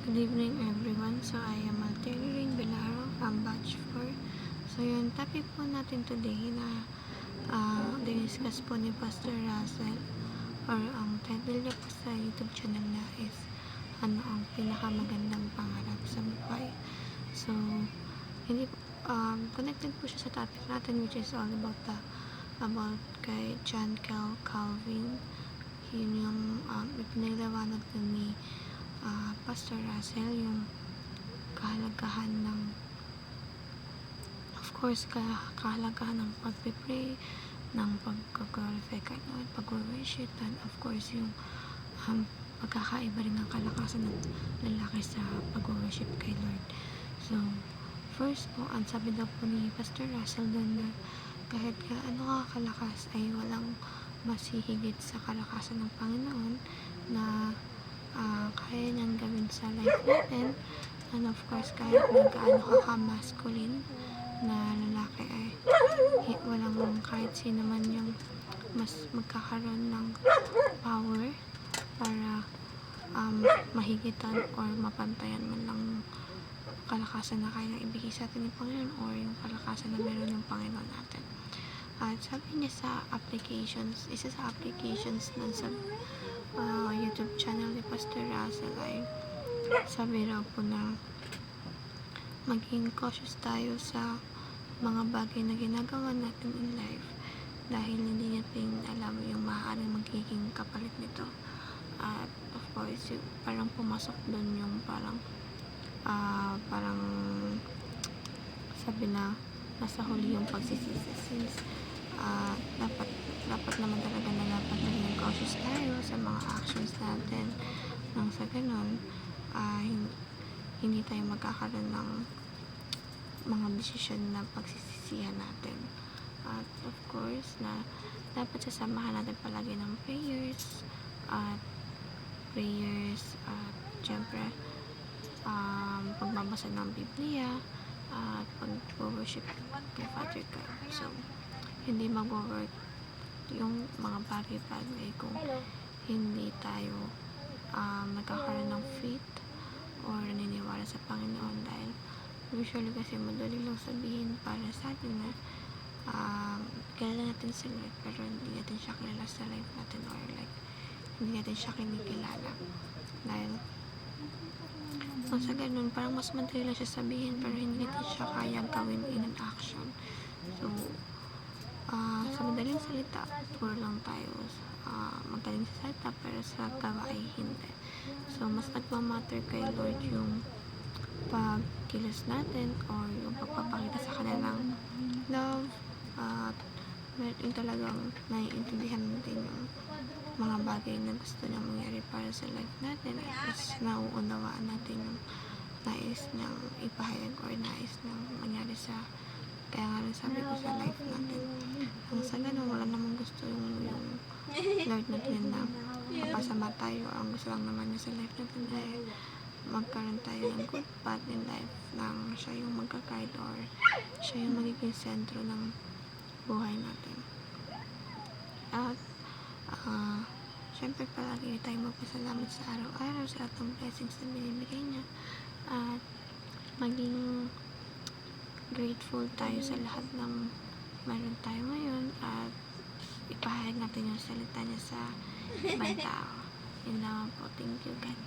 Good evening everyone. So I am Alterine Bilaro from Batch 4. So yung topic po natin today na diniscuss po ni Pastor Russell or ang title niya po sa YouTube channel na is ano ang pinakamagandang pangarap sa buhay. So hindi connected po siya sa topic natin, which is all about kay John Calvin. Yun yung ipinaliwanag ni Pastor Russell yung kahalagahan ng kahalagahan ng pagpipray, ng pag-glorify kay Lord, pag-worship, and of course yung pagkakaiba rin ng kalakasan ng lalaki sa pag-worship kay Lord. So first po, ang sabi daw po ni Pastor Russell doon na kahit gaano kalakas ay walang masihigit sa kalakasan ng Panginoon na kaya niyang gawin sa life natin. And of course, kahit gaano ka-masculine na lalaki ay walang kahit sino man yung mas magkakaroon ng power para mahigitan or mapantayan man lang kalakasan na kaya ibigay sa atin ng Panginoon or yung kalakasan na meron yung Panginoon natin. At sabi niya sa applications, isa sa applications nun sa YouTube channel ni Pastor Russell ay sabi raw po na maging cautious tayo sa mga bagay na ginagawa natin in life dahil hindi natin alam yung maaaring magiging kapalit nito. At of course, parang pumasok doon yung parang sabi na nasa huli yung pagsisisi since dapat naman talaga na dapat naging cautious tayo sa mga actions natin nang sa ganun hindi tayo magkakaroon ng mga desisyon na pagsisisihan natin. At of course na dapat sasamahan natin palagi ng prayers at syempre pagbabasa ng Biblia at pag-worship kay Father God. So hindi mag-work yung mga bagay-bagay kung hindi tayo nagkakaroon ng faith or naniniwala sa Panginoon, dahil usually kasi madali lang sabihin para sa atin na kilala natin si Lord pero hindi natin siya kilala sa life natin, or like hindi natin siya kinikilala dahil sa ganun parang mas madali lang siya sabihin pero hindi natin siya kaya gawin in an action. So sa madaling salita, poor lang tayo, magaling sa salita pero sa gawa ay hindi. So mas nagmamatter kay Lord yung pagkilos natin or yung pagpapakita sa kanilang love at yung talagang naiintindihan natin yung mga bagay na gusto niyang mangyari para sa life natin, at mas nauunawaan natin yung nais niyang ipahayag or nais niyang mangyari sa kaya nga rin sabi ko sa life natin. Ang sa ganun, wala namang gusto yung Lord natin na mapasama tayo. Ang gusto lang naman niya sa life natin ay magkaroon tayo ng good path in life, nang siya yung magka-guide or siya yung magiging sentro ng buhay natin. At syempre palagi tayo magpasalamat sa araw-araw sa atong blessings na binibigay niya, at maging grateful tayo sa lahat ng meron tayo ngayon, at ipahayag natin yung salita niya sa ibang tao. Yun naman po. Thank you, God.